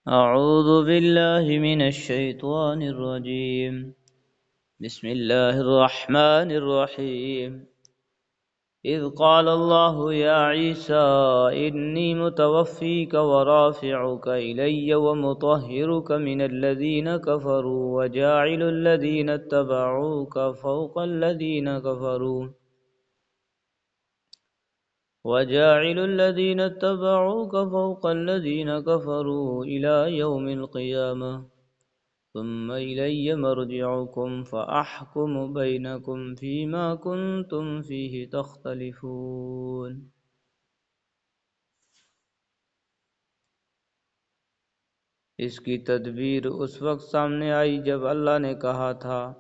أعوذ بالله من الشيطان الرجيم. بسم الله الرحمن الرحيم. إذ قال الله يا عيسى إني متوفيك ورافعك إلي ومطهرك من الذين كفروا وجاعل الذين اتبعوك فوق الذين كفروا إلى يوم القيامة ثم إلي مرجعكم فأحكم بينكم فيما كنتم فيه تختلفون. اس کی تدبیر اس وقت سامنے آئی جب اللہ نے کہا تھا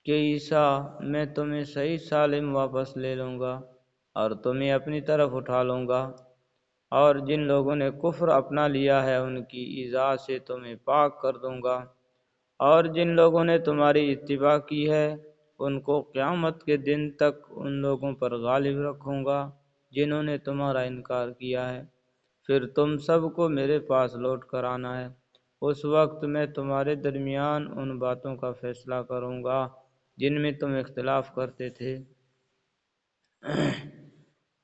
کہ عیسیٰ میں تمہیں صحیح سالم واپس لے لوں گا اور تمہیں اپنی طرف اٹھا لوں گا، اور جن لوگوں نے کفر اپنا لیا ہے ان کی ایذا سے تمہیں پاک کر دوں گا، اور جن لوگوں نے تمہاری اتباع کی ہے ان کو قیامت کے دن تک ان لوگوں پر غالب رکھوں گا جنہوں نے تمہارا انکار کیا ہے، پھر تم سب کو میرے پاس لوٹ کر آنا ہے، اس وقت میں تمہارے درمیان ان باتوں کا فیصلہ کروں گا جن میں تم اختلاف کرتے تھے۔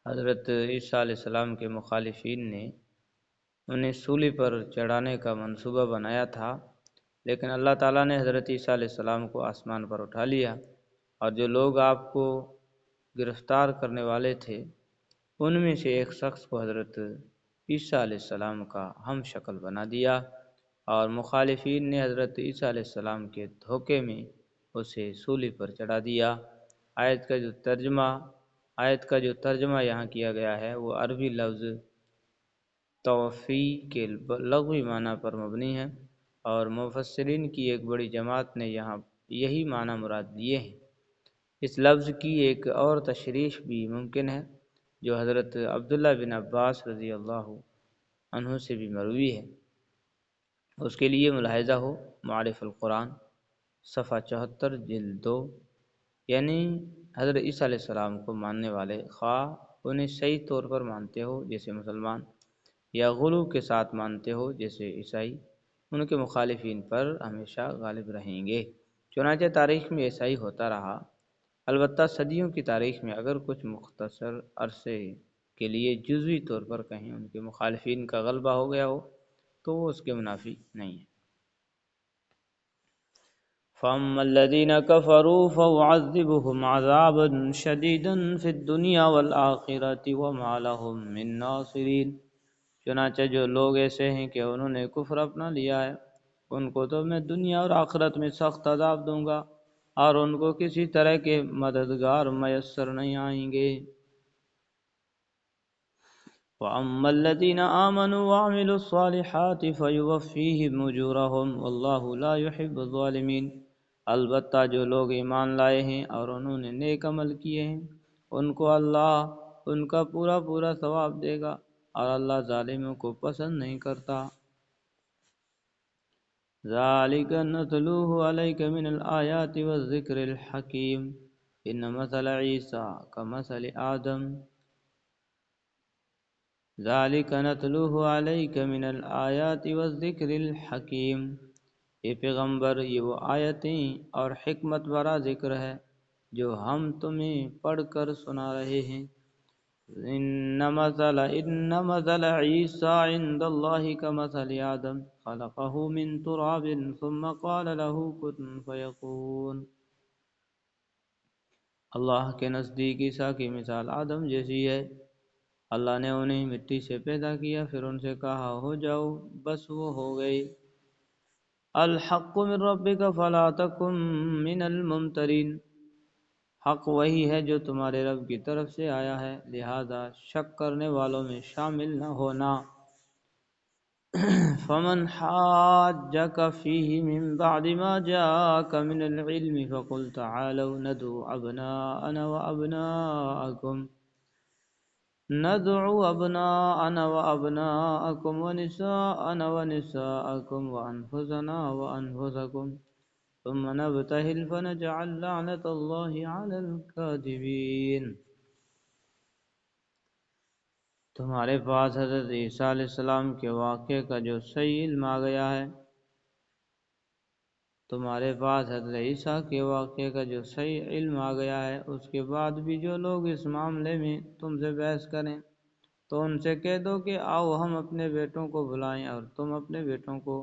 حضرت عیسیٰ علیہ السلام کے مخالفین نے انہیں سولی پر چڑھانے کا منصوبہ بنایا تھا، لیکن اللہ تعالیٰ نے حضرت عیسیٰ علیہ السلام کو آسمان پر اٹھا لیا، اور جو لوگ آپ کو گرفتار کرنے والے تھے ان میں سے ایک شخص کو حضرت عیسیٰ علیہ السلام کا ہم شکل بنا دیا، اور مخالفین نے حضرت عیسیٰ علیہ السلام کے دھوکے میں اسے سولی پر چڑھا دیا۔ آیت کا جو ترجمہ یہاں کیا گیا ہے وہ عربی لفظ توفی کے لغوی معنی پر مبنی ہے، اور مفسرین کی ایک بڑی جماعت نے یہاں یہی معنی مراد لیے ہیں۔ اس لفظ کی ایک اور تشریح بھی ممکن ہے جو حضرت عبداللہ بن عباس رضی اللہ عنہ سے بھی مروی ہے، اس کے لیے ملاحظہ ہو معارف القرآن صفحہ 74 جلد 2، یعنی حضرت عیسیٰ علیہ السلام کو ماننے والے خواہ انہیں صحیح طور پر مانتے ہو جیسے مسلمان، یا غلو کے ساتھ مانتے ہو جیسے عیسائی، ان کے مخالفین پر ہمیشہ غالب رہیں گے۔ چنانچہ تاریخ میں ایسا ہی ہوتا رہا، البتہ صدیوں کی تاریخ میں اگر کچھ مختصر عرصے کے لیے جزوی طور پر کہیں ان کے مخالفین کا غلبہ ہو گیا ہو تو وہ اس کے منافی نہیں ہے۔ فَأَمَّا الَّذِينَ كَفَرُوا فَأُعَذِّبُهُمْ عَذَابًا شَدِيدًا فِي الدُّنْيَا وَالْآخِرَةِ وَمَا لَهُم مِّن نَّاصِرِينَ، چنانچہ جو لوگ ایسے ہیں کہ انہوں نے کفر اپنا لیا ہے ان کو تو میں دنیا اور آخرت میں سخت عذاب دوں گا، اور ان کو کسی طرح کے مددگار میسر نہیں آئیں گے۔ وَأَمَّا الَّذِينَ آمَنُوا وَعَمِلُوا الصَّالِحَاتِ فَيُوَفِّيهِمْ أُجُورَهُمْ وَاللَّهُ لَا يُحِبُّ الظَّالِمِينَ، البتہ جو لوگ ایمان لائے ہیں اور انہوں نے نیک عمل کیے ہیں ان کو اللہ ان کا پورا پورا ثواب دے گا، اور اللہ ظالموں کو پسند نہیں کرتا۔ ذَلِكَ نَتْلُوهُ عَلَيْكَ مِنَ الْآيَاتِ وَالذِّكْرِ الْحَكِيمِ إِنَّ مَثَلَ عِيسَىٰ كَمَثَلِ آدَمَ ذَلِكَ نَتْلُوهُ عَلَيْكَ مِنَ الْآيَاتِ وَالذِّكْرِ الْحَكِيمِ، اے پیغمبر یہ وہ آیتیں اور حکمت بھرا ذکر ہے جو ہم تمہیں پڑھ کر سنا رہے ہیں۔ إِنَّ مَثَلَ عِيسَىٰ عِندَ اللَّهِ كَمَثَلِ آدَمَ خَلَقَهُ مِن تُرَابٍ ثُمَّ قَالَ لَهُ كُن فَيَكُونُ، اللہ کے نزدیک عیسیٰ کی مثال آدم جیسی ہے، اللہ نے انہیں مٹی سے پیدا کیا پھر ان سے کہا ہو جاؤ، بس وہ ہو گئی۔ الحق من ربک فلا تکن من الممترین، حق وہی ہے جو تمہارے رب کی طرف سے آیا ہے، لہذا شک کرنے والوں میں شامل نہ ہونا۔ فمن حاجک فیہ من بعد ما جاءک من العلم فقل تعالوا ندعو أبناءنا وأبناءكم ونساءنا ونساءكم وأنفسنا وأنفسكم ثم نبتهل فنجعل لعنة الله على الكاذبين۔ تمہارے پاس حضرت عیسیٰ علیہ السلام کے واقعے کا جو صحیح علم آ گیا ہے، تمہارے پاس حضرت عیسیٰ کے واقعے کا جو صحیح علم آ گیا ہے، اس کے بعد بھی جو لوگ اس معاملے میں تم سے بحث کریں تو ان سے کہہ دو کہ آؤ ہم اپنے بیٹوں کو بلائیں اور تم اپنے بیٹوں کو،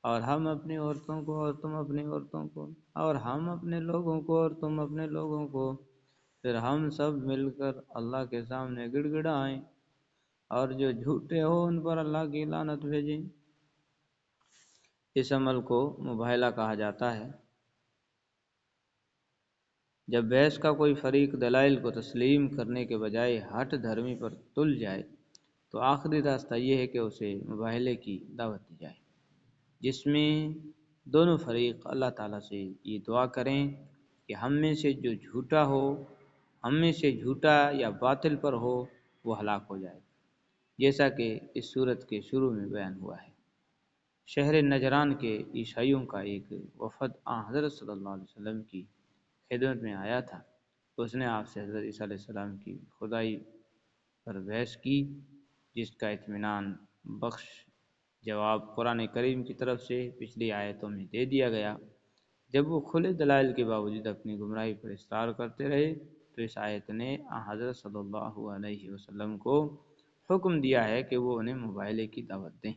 اور ہم اپنی عورتوں کو اور تم اپنی عورتوں کو، اور ہم اپنے لوگوں کو اور تم اپنے لوگوں کو، پھر ہم سب مل کر اللہ کے سامنے گڑ گڑائیں، اور جو جھوٹے ہو ان پر اللہ کی لعنت بھیجیں۔ اس عمل کو مباہلہ کہا جاتا ہے۔ جب بحث کا کوئی فریق دلائل کو تسلیم کرنے کے بجائے ہٹ دھرمی پر تل جائے تو آخری راستہ یہ ہے کہ اسے مباہلے کی دعوت دی جائے، جس میں دونوں فریق اللہ تعالیٰ سے یہ دعا کریں کہ ہم میں سے جو جھوٹا ہو، ہم میں سے جھوٹا یا باطل پر ہو، وہ ہلاک ہو جائے، جیسا کہ اس صورت کے شروع میں بیان ہوا ہے۔ شہر نجران کے عیسائیوں کا ایک وفد حضرت صلی اللہ علیہ وسلم کی خدمت میں آیا تھا۔ اس نے آپ سے حضرت عیسیٰ علیہ السلام کی خدائی پر بحث کی، جس کا اطمینان بخش جواب قرآن کریم کی طرف سے پچھلی آیتوں میں دے دیا گیا۔ جب وہ کھلے دلائل کے باوجود اپنی گمراہی پر اصرار کرتے رہے تو اس آیت نے حضرت صلی اللہ علیہ وسلم کو حکم دیا ہے کہ وہ انہیں مباہلے کی دعوت دیں۔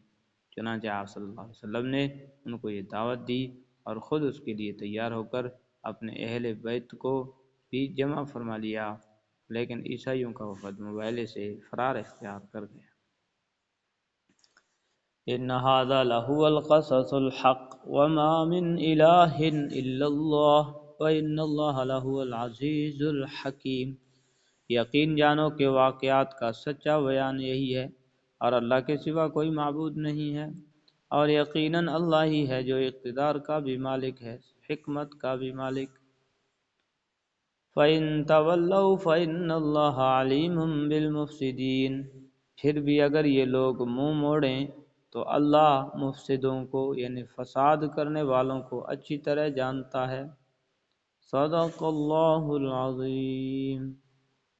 چنانچہ آپ صلی اللہ علیہ وسلم نے ان کو یہ دعوت دی اور خود اس کے لیے تیار ہو کر اپنے اہل بیت کو بھی جمع فرما لیا، لیکن عیسائیوں کا وفد مباہلے سے فرار اختیار کر گیا۔ ان هذا لهو القصص الحق وما من اله الا الله وان الله لهو العزيز الحكيم۔ یقین جانو کہ واقعات کا سچا بیان یہی ہے اور اللہ کے سوا کوئی معبود نہیں ہے، اور یقیناً اللہ ہی ہے جو اقتدار کا بھی مالک ہے، حکمت کا بھی مالک۔ فَإِن تَوَلَّوْا فَإِنَّ اللَّهَ عَلِيمٌ بِالْمُفْسِدِينَ، پھر بھی اگر یہ لوگ منہ موڑیں تو اللہ مفسدوں کو یعنی فساد کرنے والوں کو اچھی طرح جانتا ہے۔ صدق اللہ العظیم۔